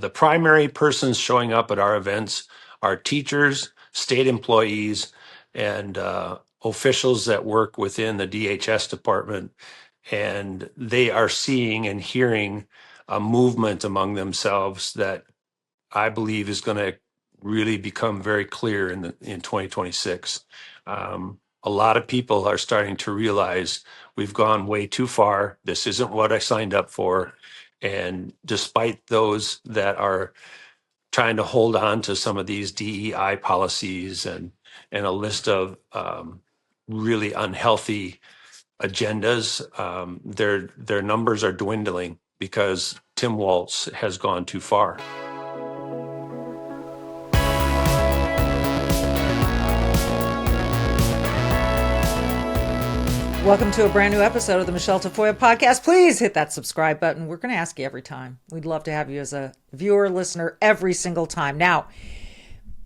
The primary persons showing up at our events are teachers, state employees, and officials that work within the DHS department. And they are seeing and hearing a movement among themselves that I believe is going to really become very clear in 2026. A lot of people are starting to realize we've gone way too far. This isn't what I signed up for. And despite those that are trying to hold on to some of these DEI policies and a list of really unhealthy agendas, their numbers are dwindling because Tim Walz has gone too far. Welcome to a brand new episode of the Michele Tafoya podcast. Please hit that subscribe button. We're going to ask you every time. We'd love to have you as a viewer, listener, every single time. Now,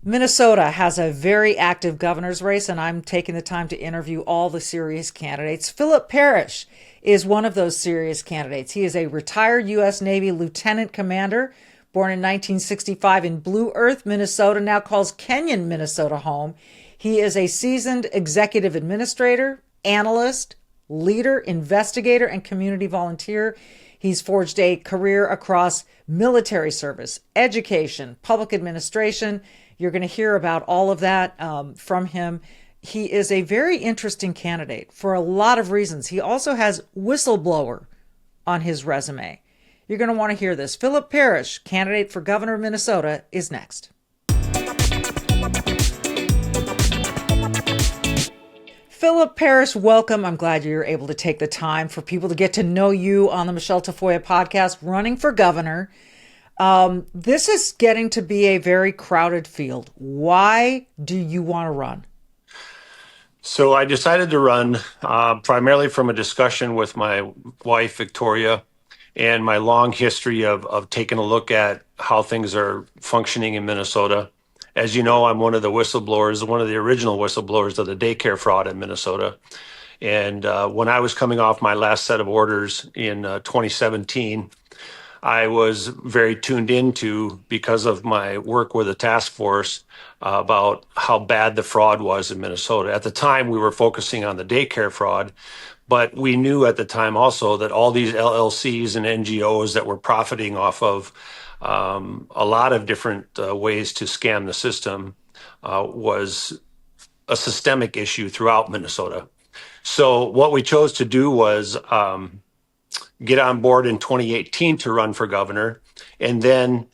Minnesota has a very active governor's race, and I'm taking the time to interview all the serious candidates. Philip Parrish is one of those serious candidates. He is a retired U.S. Navy lieutenant commander, born in 1965 in Blue Earth, Minnesota, now calls Kenyon, Minnesota home. He is a seasoned executive administrator, analyst, leader, investigator, and community volunteer. He's forged a career across military service, education, public administration. You're going to hear about all of that from him. He is a very interesting candidate for a lot of reasons. He also has whistleblower on his resume. You're going to want to hear this. Philip Parrish, candidate for governor of Minnesota, is next. Philip Parrish, welcome. I'm glad you're able to take the time for people to get to know you on the Michele Tafoya podcast, running for governor. This is getting to be a very crowded field. Why do you want to run? So I decided to run primarily from a discussion with my wife, Victoria, and my long history of taking a look at how things are functioning in Minnesota. As you know, I'm one of the whistleblowers, one of the original whistleblowers of the daycare fraud in Minnesota. And when I was coming off my last set of orders in 2017, I was very tuned into, because of my work with a task force, about how bad the fraud was in Minnesota. At the time, we were focusing on the daycare fraud, but we knew at the time also that all these LLCs and NGOs that were profiting off of a lot of different ways to scam the system was a systemic issue throughout Minnesota. So what we chose to do was get on board in 2018 to run for governor. And then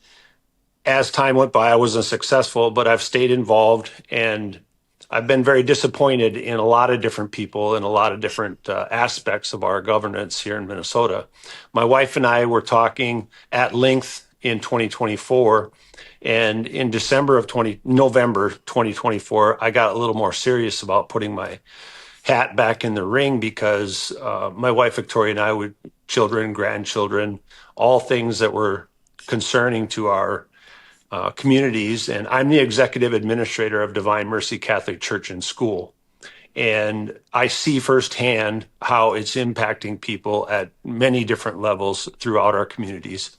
as time went by, I wasn't successful, but I've stayed involved, and I've been very disappointed in a lot of different people and a lot of different aspects of our governance here in Minnesota. My wife and I were talking at length in 2024, and in November 2024, I got a little more serious about putting my hat back in the ring, because my wife Victoria and I would children, grandchildren, all things that were concerning to our communities. And I'm the executive administrator of Divine Mercy Catholic Church and School. And I see firsthand how it's impacting people at many different levels throughout our communities.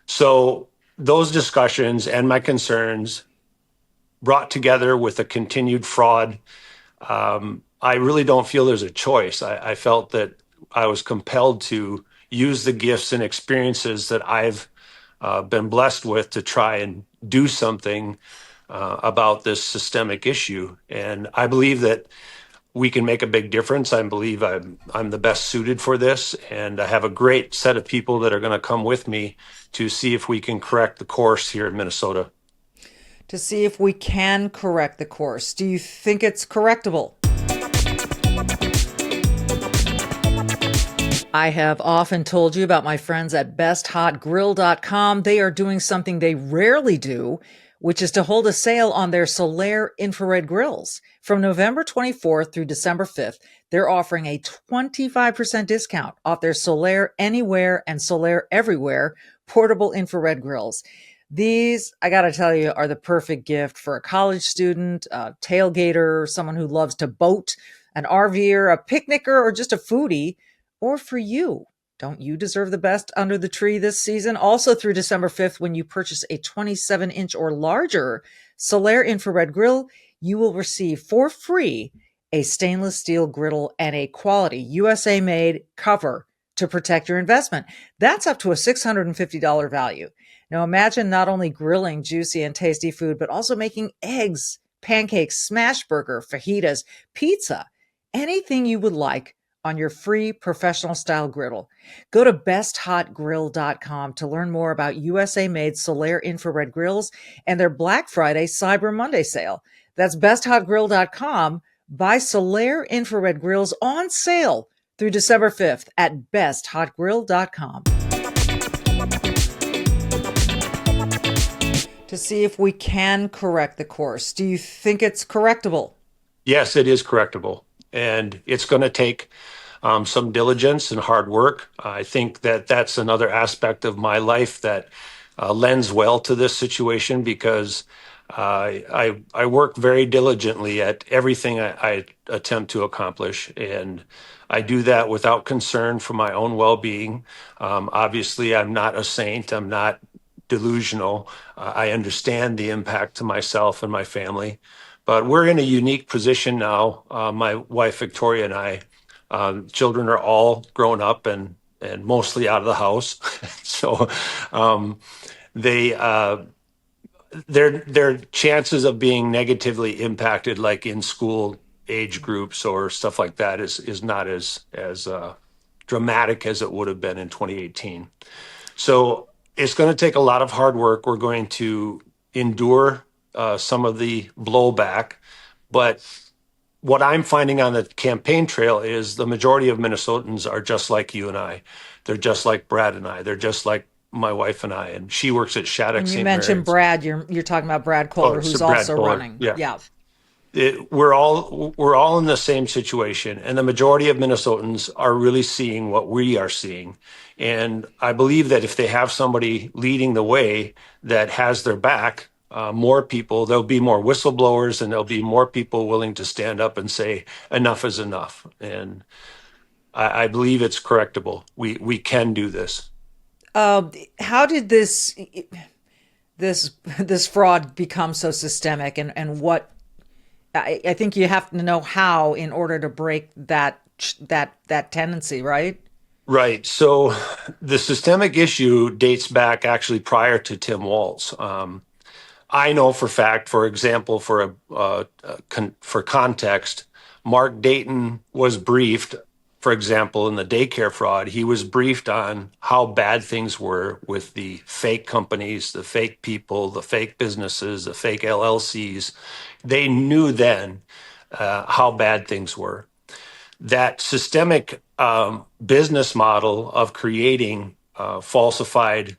So those discussions and my concerns brought together with the continued fraud, I really don't feel there's a choice. I felt that I was compelled to use the gifts and experiences that I've been blessed with to try and do something about this systemic issue. And I believe that we can make a big difference. I believe I'm the best suited for this, and I have a great set of people that are going to come with me to see if we can correct the course here in Minnesota. To see if we can correct the course. Do you think it's correctable? I have often told you about my friends at besthotgrill.com. They are doing something they rarely do, which is to hold a sale on their Solaire infrared grills. From November 24th through December 5th, they're offering a 25% discount off their Solaire Anywhere and Solaire Everywhere portable infrared grills. These, I got to tell you, are the perfect gift for a college student, a tailgater, someone who loves to boat, an RVer, a picnicker, or just a foodie, or for you, Don't you deserve the best under the tree this season? Also through December 5th, when you purchase a 27-inch or larger Solaire infrared grill, you will receive for free a stainless steel griddle and a quality USA-made cover to protect your investment. That's up to a $650 value. Now imagine not only grilling juicy and tasty food, but also making eggs, pancakes, smash burger, fajitas, pizza, anything you would like on your free professional style griddle. Go to besthotgrill.com to learn more about USA made Solaire infrared grills and their Black Friday Cyber Monday sale. That's besthotgrill.com. Buy Solaire infrared grills on sale through December 5th at besthotgrill.com. To see if we can correct the course. Do you think it's correctable? Yes, it is correctable. And it's going to take some diligence and hard work. I think that that's another aspect of my life that lends well to this situation, because I work very diligently at everything I attempt to accomplish. And I do that without concern for my own well-being. Obviously, I'm not a saint. I'm not delusional. I understand the impact to myself and my family. But we're in a unique position now. My wife, Victoria, and I, children are all grown up and mostly out of the house. So their chances of being negatively impacted, like in school age groups or stuff like that, is not as dramatic as it would have been in 2018. So it's going to take a lot of hard work. We're going to endure some of the blowback, but what I'm finding on the campaign trail is the majority of Minnesotans are just like you and I. They're just like Brad and I. They're just like my wife and I. And she works at Shattuck When you St. mentioned Mary's. Brad, you're talking about Brad Kohler, who's Brad also Kohler. running. Yeah. We're all in the same situation, and the majority of Minnesotans are really seeing what we are seeing. And I believe that if they have somebody leading the way that has their back, there'll be more whistleblowers, and there'll be more people willing to stand up and say enough is enough. And I believe it's correctable. We can do this. How did this fraud become so systemic, and what? I think you have to know how in order to break that tendency, right? Right. So the systemic issue dates back actually prior to Tim Walz. I know for fact, for example, for context, Mark Dayton was briefed, for example, in the daycare fraud. He was briefed on how bad things were with the fake companies, the fake people, the fake businesses, the fake LLCs. They knew then how bad things were. That systemic business model of creating falsified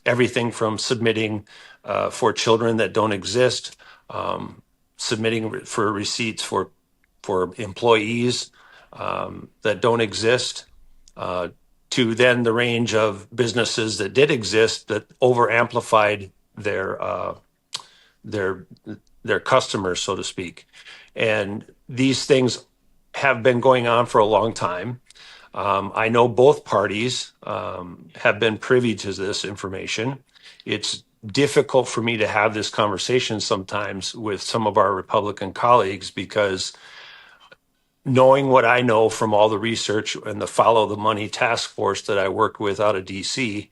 everything from submitting for children that don't exist, submitting for receipts for employees that don't exist, to then the range of businesses that did exist that over amplified their customers, so to speak. And these things have been going on for a long time. I know both parties have been privy to this information. It's difficult for me to have this conversation sometimes with some of our Republican colleagues, because knowing what I know from all the research and the follow the money task force that I worked with out of DC,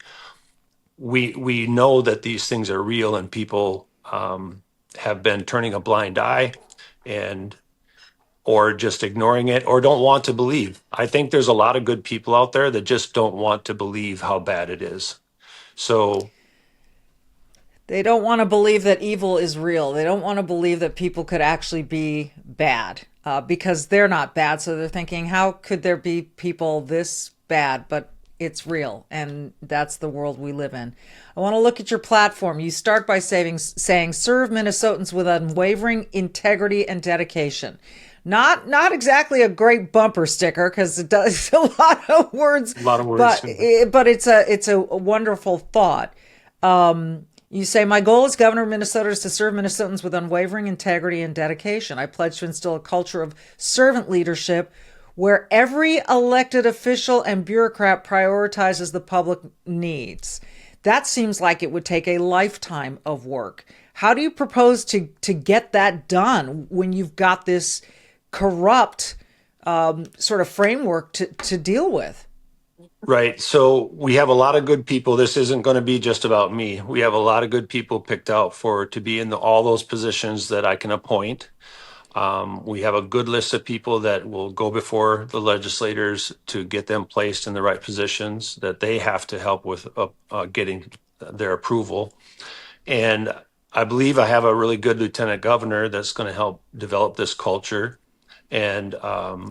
we know that these things are real, and people have been turning a blind eye or just ignoring it, or don't want to believe. I think there's a lot of good people out there that just don't want to believe how bad it is. So they don't want to believe that evil is real. They don't want to believe that people could actually be bad because they're not bad. So they're thinking, how could there be people this bad? But it's real. And that's the world we live in. I want to look at your platform. You start by saying, serve Minnesotans with unwavering integrity and dedication. Not exactly a great bumper sticker, because it does a lot of words. A lot of words. But it's a wonderful thought. You say, my goal as governor of Minnesota is to serve Minnesotans with unwavering integrity and dedication. I pledge to instill a culture of servant leadership where every elected official and bureaucrat prioritizes the public needs. That seems like it would take a lifetime of work. How do you propose to get that done when you've got this corrupt sort of framework to deal with? Right. So we have a lot of good people. This isn't going to be just about me. We have a lot of good people picked out for to be in all those positions that I can appoint. We have a good list of people that will go before the legislators to get them placed in the right positions that they have to help with getting their approval. And I believe I have a really good lieutenant governor that's going to help develop this culture. And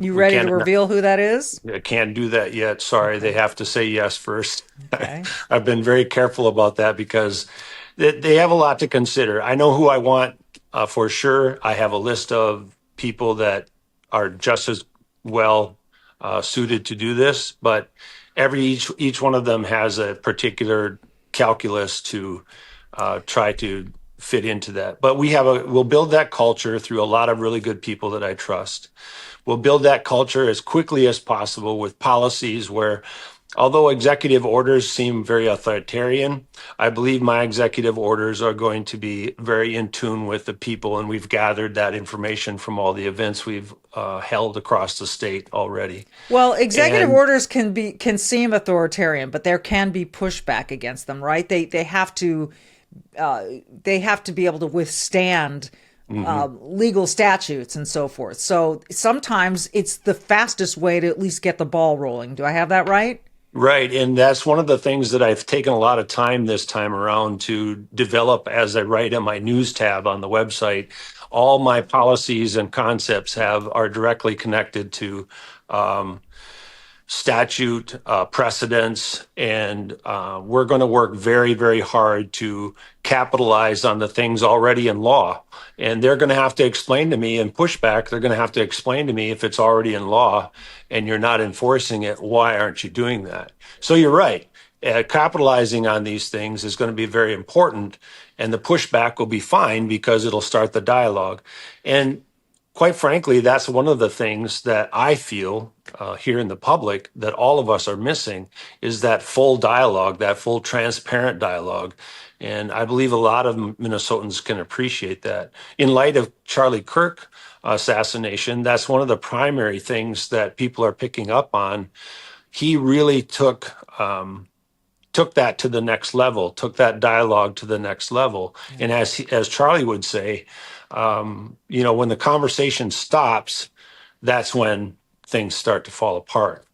You we ready to can't reveal who that is? I can't do that yet. Sorry, they Okay. have to say yes first. Okay. I've been very careful about that because they have a lot to consider. I know who I want for sure. I have a list of people that are just as well suited to do this, but each one of them has a particular calculus to try to fit into that. But we'll build that culture through a lot of really good people that I trust. We'll build that culture as quickly as possible with policies where, although executive orders seem very authoritarian, I believe my executive orders are going to be very in tune with the people, and we've gathered that information from all the events we've held across the state already. Well, executive And orders can seem authoritarian, but there can be pushback against them, right? They have to be able to withstand mhm. legal statutes and so forth. So sometimes it's the fastest way to at least get the ball rolling. Do I have that right? Right. And that's one of the things that I've taken a lot of time this time around to develop as I write in my news tab on the website. All my policies and concepts are directly connected to um, statute precedents, and we're going to work very, very hard to capitalize on the things already in law. And they're going to have to explain to me and push back. They're going to have to explain to me if it's already in law and you're not enforcing it, why aren't you doing that? So you're right. Capitalizing on these things is going to be very important, and the pushback will be fine because it'll start the dialogue. And quite frankly, that's one of the things that I feel here in the public that all of us are missing is that full dialogue, that full transparent dialogue. And I believe a lot of Minnesotans can appreciate that. In light of Charlie Kirk assassination, that's one of the primary things that people are picking up on. He really took that to the next level, took that dialogue to the next level. And as Charlie would say, when the conversation stops, that's when things start to fall apart.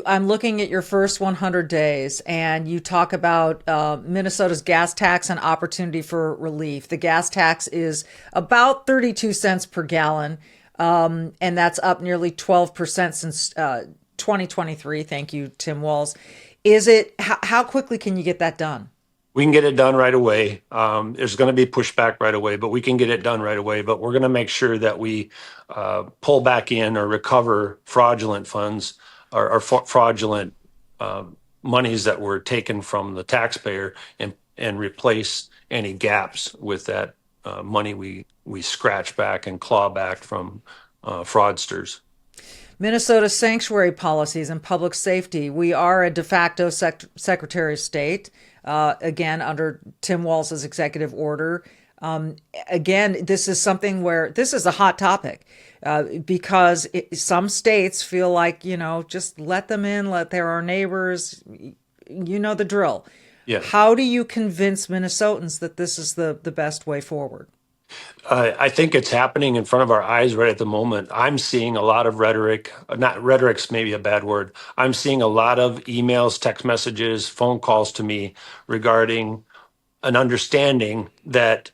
I'm looking at your first 100 days, and you talk about Minnesota's gas tax and opportunity for relief. The gas tax is about 32 cents per gallon, and that's up nearly 12% since 2023. Thank you, Tim Walz. How quickly can you get that done? We can get it done right away. There's going to be pushback right away, but we can get it done right away. But we're going to make sure that we pull back in or recover fraudulent funds or fraudulent monies that were taken from the taxpayer and replace any gaps with that money we scratch back and claw back from fraudsters. Minnesota's sanctuary policies and public safety. We are a de facto Secretary of State, again, under Tim Walz's executive order. Again, this is something where this is a hot topic because some states feel like, just let them in, they're our neighbors, you know the drill. Yeah. How do you convince Minnesotans that this is the best way forward? I think it's happening in front of our eyes right at the moment. I'm seeing a lot of rhetoric, not rhetoric's maybe a bad word. I'm seeing a lot of emails, text messages, phone calls to me regarding an understanding that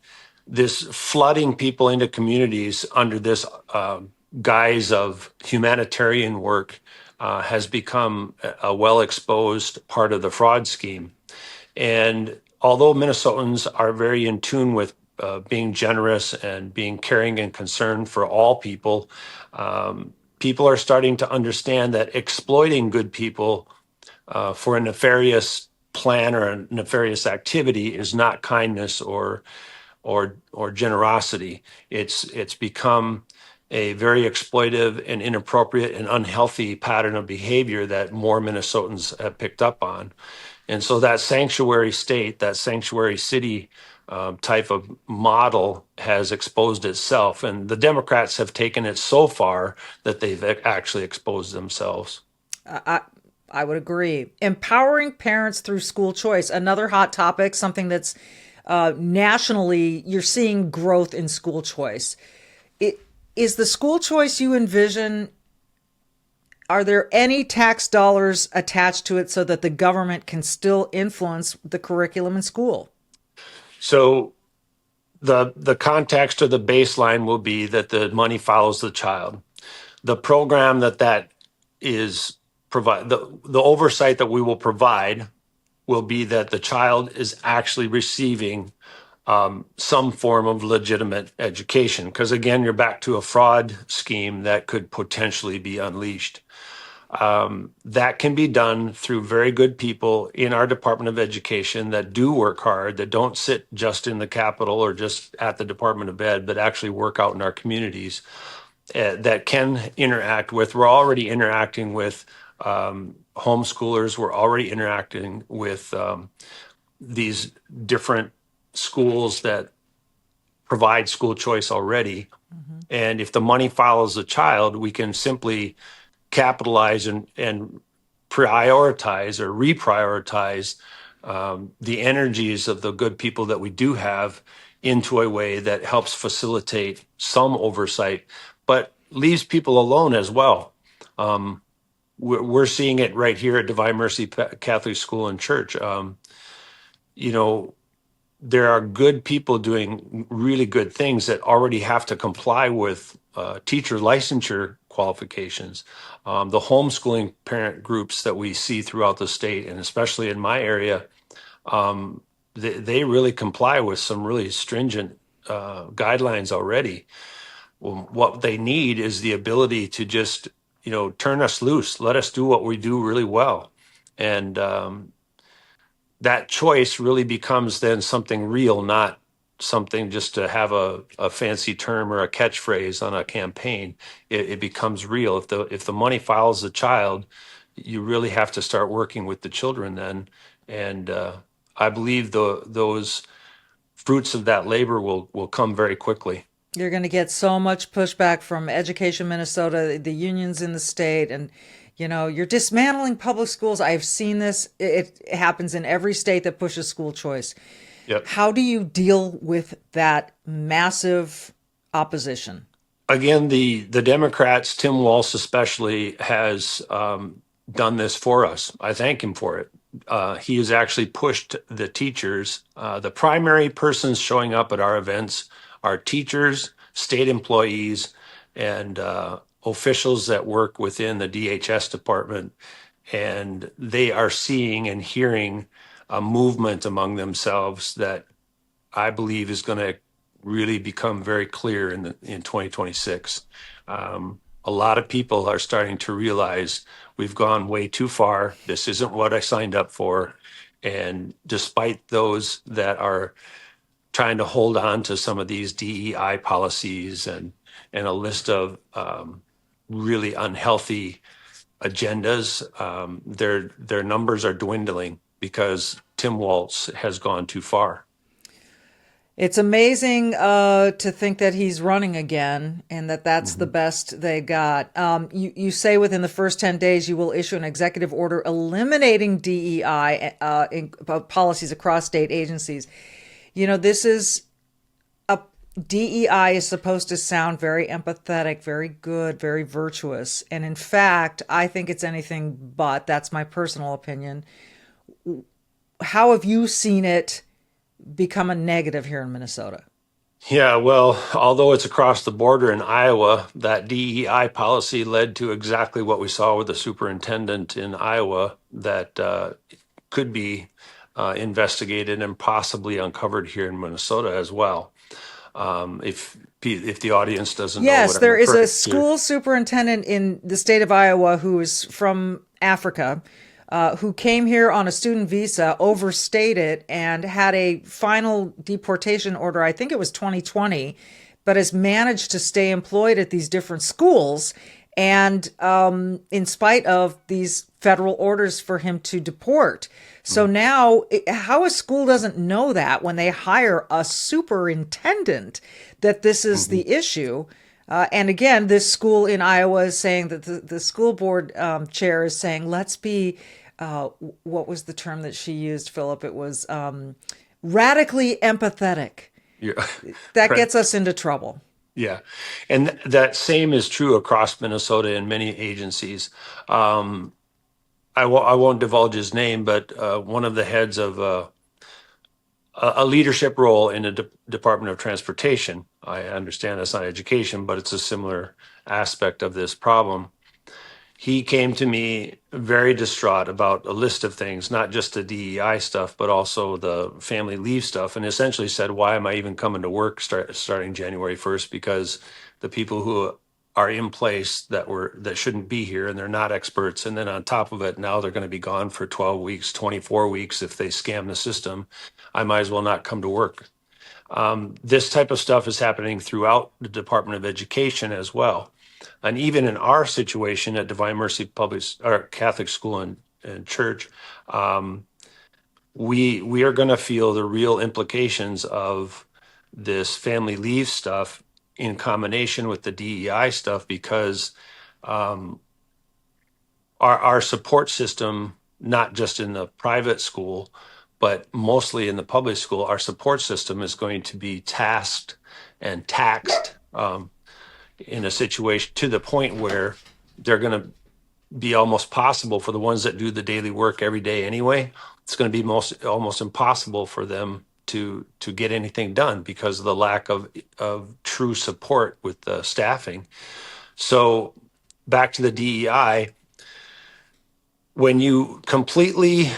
this flooding people into communities under this guise of humanitarian work has become a well exposed part of the fraud scheme. And although Minnesotans are very in tune with being generous and being caring and concerned for all people, people are starting to understand that exploiting good people for a nefarious plan or a nefarious activity is not kindness or generosity. It's become a very exploitive and inappropriate and unhealthy pattern of behavior that more Minnesotans have picked up on. And so that sanctuary state, that sanctuary city type of model has exposed itself. And the Democrats have taken it so far that they've actually exposed themselves. I, I would agree. Empowering parents through school choice, another hot topic, something that's nationally, you're seeing growth in school choice. Is the school choice you envision, are there any tax dollars attached to it so that the government can still influence the curriculum in school? So the context or the baseline will be that the money follows the child. The program that is provide the oversight that we will provide will be that the child is actually receiving some form of legitimate education. Because again, you're back to a fraud scheme that could potentially be unleashed. That can be done through very good people in our Department of Education that do work hard, that don't sit just in the Capitol or just at the Department of Ed, but actually work out in our communities that can interact with. We're already interacting with homeschoolers. We're already interacting with these different schools that provide school choice already. Mm-hmm. And if the money follows the child, we can simply capitalize and prioritize or reprioritize the energies of the good people that we do have into a way that helps facilitate some oversight, but leaves people alone as well. We're seeing it right here at Divine Mercy Catholic School and Church. There are good people doing really good things that already have to comply with teacher licensure qualifications. The homeschooling parent groups that we see throughout the state, and especially in my area, they really comply with some really stringent guidelines already. Well, what they need is the ability to just, turn us loose, let us do what we do really well. And that choice really becomes then something real, not something just to have a fancy term or a catchphrase on a campaign. It becomes real. If the money follows the child, you really have to start working with the children then. And I believe those fruits of that labor will come very quickly. You're going to get so much pushback from Education Minnesota, the unions in the state, and you're dismantling public schools. I've seen this. It happens in every state that pushes school choice. Yep. How do you deal with that massive opposition? Again, the Democrats, Tim Walz especially, has done this for us. I thank him for it. He has actually pushed the teachers. The primary persons showing up at our events are teachers, state employees, and officials that work within the DHS department. And they are seeing and hearing a movement among themselves that I believe is going to really become very clear in 2026. A lot of people are starting to realize we've gone way too far. This isn't what I signed up for. And despite those that are trying to hold on to some of these DEI policies and a list of really unhealthy agendas, their numbers are dwindling because Tim Walz has gone too far. It's amazing to think that he's running again and that's the best they got. You say within the first 10 days you will issue an executive order eliminating DEI policies across state agencies. This is DEI is supposed to sound very empathetic, very good, very virtuous. And in fact, I think it's anything but. That's my personal opinion. How have you seen it become a negative here in Minnesota? Yeah, well, although it's across the border in Iowa, that DEI policy led to exactly what we saw with the superintendent in Iowa that could be investigated and possibly uncovered here in Minnesota as well. If the audience doesn't know. Yes, there is a school superintendent in the state of Iowa who is from Africa, who came here on a student visa, overstayed it, and had a final deportation order, I think it was 2020, but has managed to stay employed at these different schools. And in spite of these federal orders for him to deport. So now, how a school doesn't know that when they hire a superintendent, that this is the issue. And again, this school in Iowa is saying that the school board chair is saying, let's be, what was the term that she used, Philip? It was radically empathetic. Yeah. That Right. gets us into trouble. Yeah. And that same is true across Minnesota in many agencies. I won't divulge his name, but one of the heads of a leadership role in the Department of Transportation. I understand that's not education, but it's a similar aspect of this problem. He came to me very distraught about a list of things, not just the DEI stuff, but also the family leave stuff, and essentially said, why am I even coming to work starting January 1st? Because the people who are in place that shouldn't be here, and they're not experts. And then on top of it, now they're going to be gone for 12 weeks, 24 weeks if they scam the system. I might as well not come to work. This type of stuff is happening throughout the Department of Education as well. And even in our situation at Divine Mercy Public or Catholic School and Church, we are going to feel the real implications of this family leave stuff in combination with the DEI stuff, because our support system, not just in the private school, but mostly in the public school, our support system is going to be tasked and taxed in a situation to the point where they're going to be almost possible for the ones that do the daily work every day anyway. It's going to be almost impossible for them to get anything done because of the lack of true support with the staffing. So back to the DEI, when you completely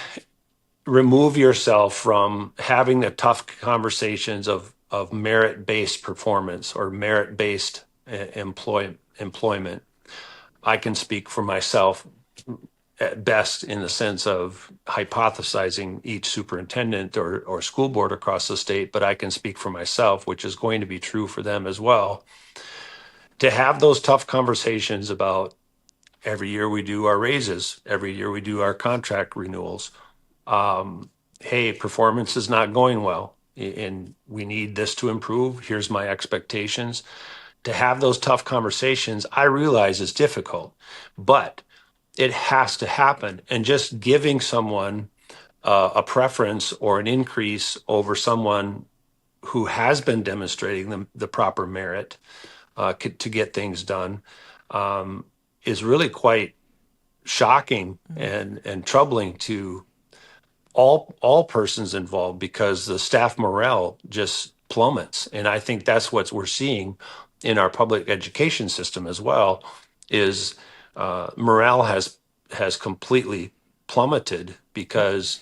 remove yourself from having the tough conversations of merit-based performance or merit-based employment, I can speak for myself at best in the sense of hypothesizing each superintendent or school board across the state, but I can speak for myself, which is going to be true for them as well. To have those tough conversations about every year we do our raises, every year we do our contract renewals. Hey, performance is not going well and we need this to improve. Here's my expectations. To have those tough conversations, I realize is difficult, but it has to happen. And just giving someone a preference or an increase over someone who has been demonstrating the proper merit to get things done is really quite shocking and troubling to all persons involved, because the staff morale just plummets. And I think that's what we're seeing in our public education system as well, is morale has completely plummeted because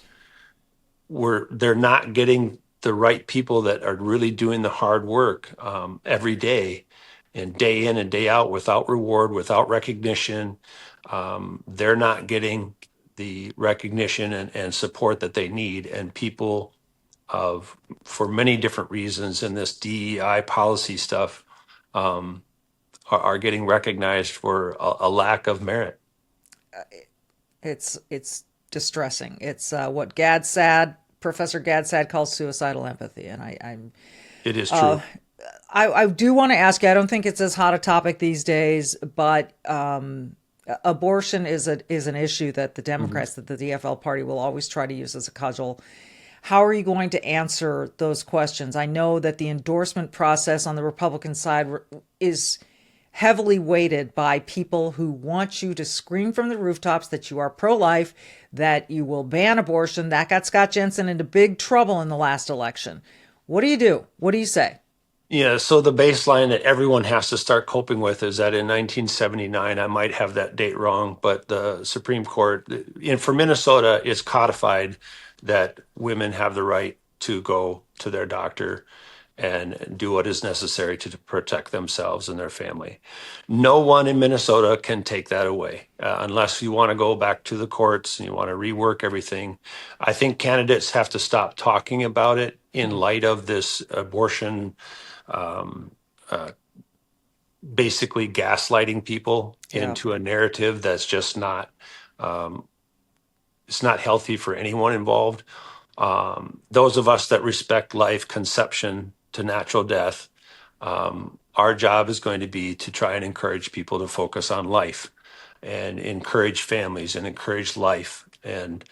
they're not getting the right people that are really doing the hard work every day and day in and day out without reward, without recognition. They're not getting the recognition and support that they need, and people for many different reasons in this DEI policy stuff are getting recognized for a lack of merit. It's distressing. It's what Professor Gadsad calls suicidal empathy, and I'm It is true. I do want to ask you. I don't think it's as hot a topic these days, but abortion is an issue that the Democrats, that the DFL party will always try to use as a cudgel. How are you going to answer those questions? I know that the endorsement process on the Republican side is heavily weighted by people who want you to scream from the rooftops that you are pro-life, that you will ban abortion. That got Scott Jensen into big trouble in the last election. What do you do? What do you say? Yeah, so the baseline that everyone has to start coping with is that in 1979, I might have that date wrong, but the Supreme Court, for Minnesota, it's codified that women have the right to go to their doctor and do what is necessary to protect themselves and their family. No one in Minnesota can take that away unless you want to go back to the courts and you want to rework everything. I think candidates have to stop talking about it in light of this abortion basically gaslighting people Yeah. into a narrative that's just not it's not healthy for anyone involved. Those of us that respect life, conception to natural death, our job is going to be to try and encourage people to focus on life and encourage families and encourage life and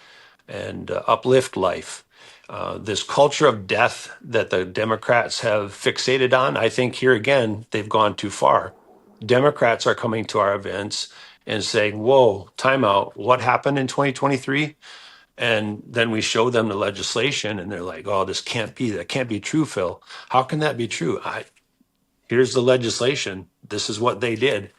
uplift life. This culture of death that the Democrats have fixated on, I think here again, they've gone too far. Democrats are coming to our events and saying, whoa, time out. What happened in 2023? And then we show them the legislation and they're like, oh, this can't be, that can't be true, Phil. How can that be true? Here's the legislation. This is what they did.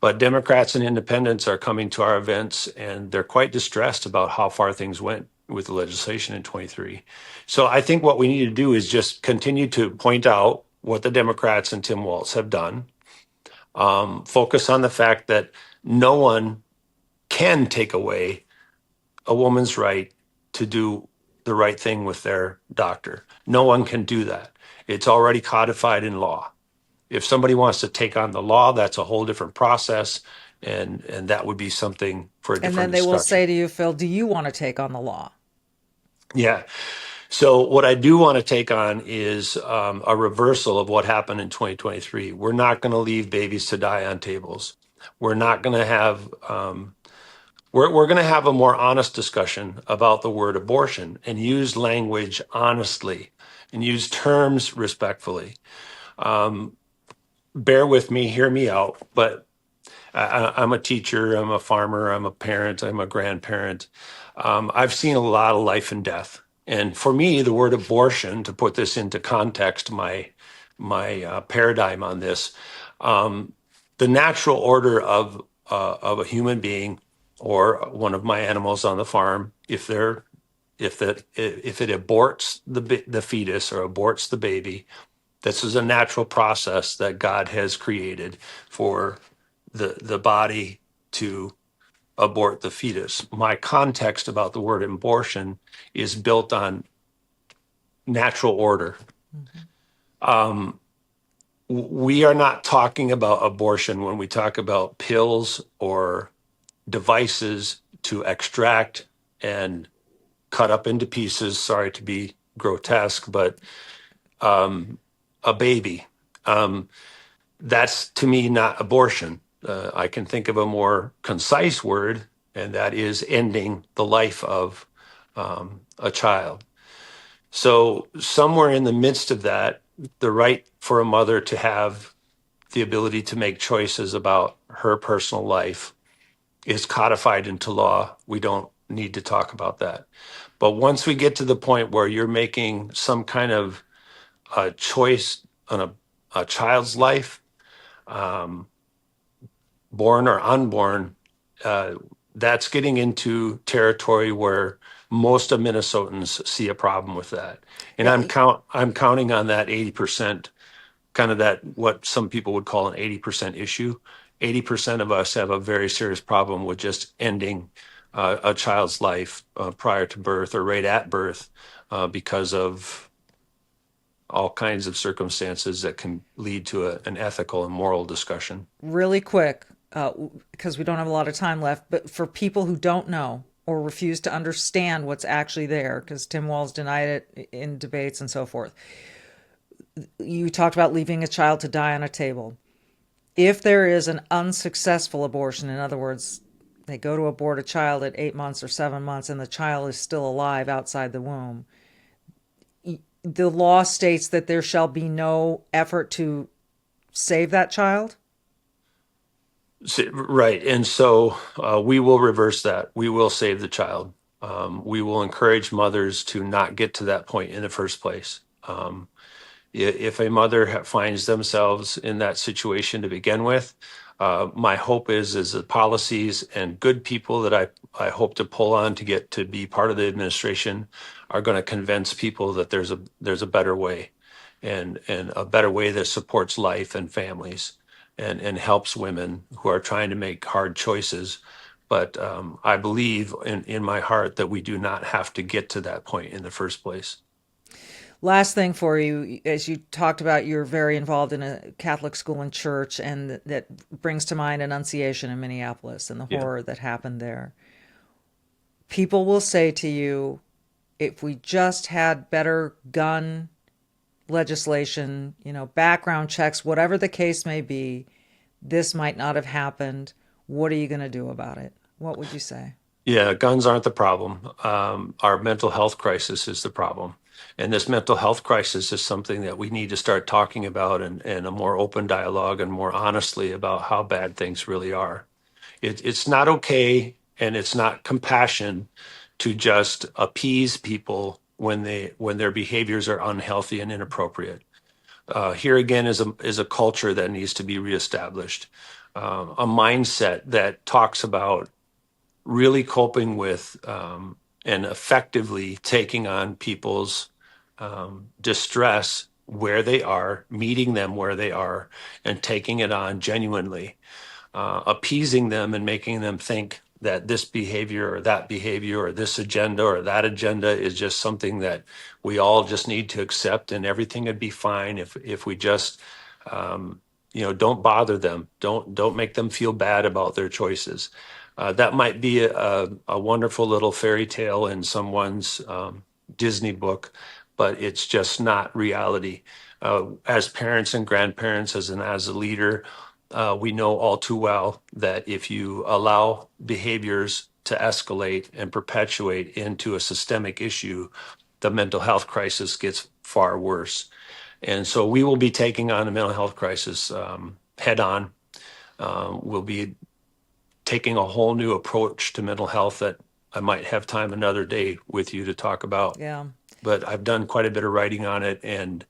But Democrats and independents are coming to our events and they're quite distressed about how far things went with the legislation in 23. So I think what we need to do is just continue to point out what the Democrats and Tim Walz have done. Focus on the fact that no one can take away a woman's right to do the right thing with their doctor. No one can do that. It's already codified in law. If somebody wants to take on the law, that's a whole different process, and that would be something for a And then different they will discussion. say to you, Phil, do you want to take on the law? Yeah. So what I do want to take on is a reversal of what happened in 2023. We're not going to leave babies to die on tables. We're not going to have we're going to have a more honest discussion about the word abortion and use language honestly and use terms respectfully. Bear with me, hear me out, but I'm a teacher, I'm a farmer, I'm a parent, I'm a grandparent. I've seen a lot of life and death. And for me, the word abortion, to put this into context, my paradigm on this, the natural order of a human being or one of my animals on the farm, if it aborts the fetus or aborts the baby, this is a natural process that God has created for the body to abort the fetus. My context about the word abortion is built on natural order. We are not talking about abortion when we talk about pills or devices to extract and cut up into pieces. Sorry to be grotesque, but a baby. That's to me not abortion. I can think of a more concise word, and that is ending the life of a child. So, somewhere in the midst of that, the right for a mother to have the ability to make choices about her personal life is codified into law. We don't need to talk about that. But once we get to the point where you're making some kind of choice on a child's life, born or unborn, that's getting into territory where most of Minnesotans see a problem with that. And Yeah. I'm counting on that 80%, kind of that what some people would call an 80% issue. 80% of us have a very serious problem with just ending a child's life prior to birth or right at birth because of all kinds of circumstances that can lead to an ethical and moral discussion. Really quick, because we don't have a lot of time left, but for people who don't know or refuse to understand what's actually there, because Tim Walz denied it in debates and so forth, you talked about leaving a child to die on a table. If there is an unsuccessful abortion, in other words, they go to abort a child at 8 months or 7 months and the child is still alive outside the womb, the law states that there shall be no effort to save that child. Right. And so we will reverse that. We will save the child. We will encourage mothers to not get to that point in the first place. If a mother finds themselves in that situation to begin with, my hope is the policies and good people that I hope to pull on to get to be part of the administration are going to convince people that there's a better way and a better way that supports life and families and helps women who are trying to make hard choices. But I believe in my heart that we do not have to get to that point in the first place. Last thing for you, as you talked about, you're very involved in a Catholic school and church, and that brings to mind Annunciation in Minneapolis and the Yeah. horror that happened there. People will say to you, if we just had better gun legislation, background checks, whatever the case may be, this might not have happened. What are you going to do about it? What would you say? Yeah, guns aren't the problem. Our mental health crisis is the problem. And this mental health crisis is something that we need to start talking about and a more open dialogue and more honestly about how bad things really are. It's not okay and it's not compassion to just appease people when their behaviors are unhealthy and inappropriate. Here again is a culture that needs to be reestablished, a mindset that talks about really coping with and effectively taking on people's distress where they are, meeting them where they are, and taking it on genuinely, appeasing them and making them think that this behavior or that behavior or this agenda or that agenda is just something that we all just need to accept, and everything would be fine if we just don't bother them, don't make them feel bad about their choices. That might be a wonderful little fairy tale in someone's Disney book, but it's just not reality. As parents and grandparents, as a leader, we know all too well that if you allow behaviors to escalate and perpetuate into a systemic issue, the mental health crisis gets far worse. And so we will be taking on the mental health crisis head on. We'll be taking a whole new approach to mental health that I might have time another day with you to talk about. Yeah. But I've done quite a bit of writing on it, and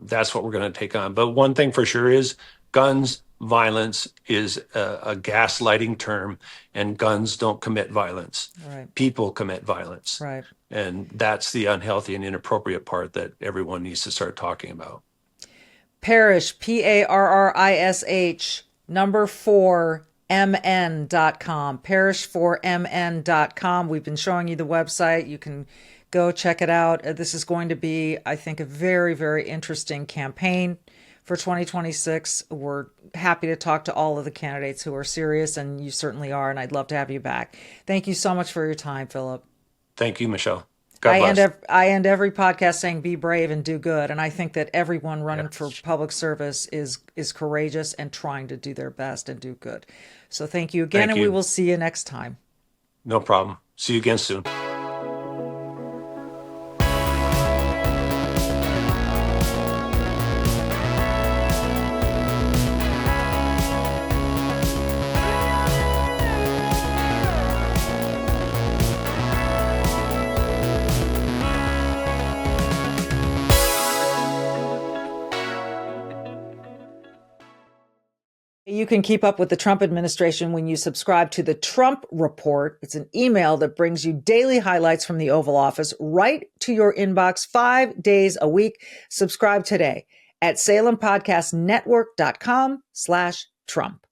that's what we're going to take on. But one thing for sure is guns violence is a gaslighting term, and guns don't commit violence. Right. People commit violence. Right. And that's the unhealthy and inappropriate part that everyone needs to start talking about. Parrish, Parrish, number 4, mn.com, parish4mn.com. We've been showing you the website. You can go check it out. This is going to be, I think, a very, very interesting campaign for 2026. We're happy to talk to all of the candidates who are serious, and you certainly are, and I'd love to have you back. Thank you so much for your time, Philip. Thank you, Michelle. God bless. I end every podcast saying be brave and do good. And I think that everyone running for public service is courageous and trying to do their best and do good. So thank you again, and we will see you next time. No problem. See you again soon. You can keep up with the Trump administration when you subscribe to the Trump Report. It's an email that brings you daily highlights from the Oval Office right to your inbox 5 days a week. Subscribe today at SalemPodcastNetwork.com/Trump.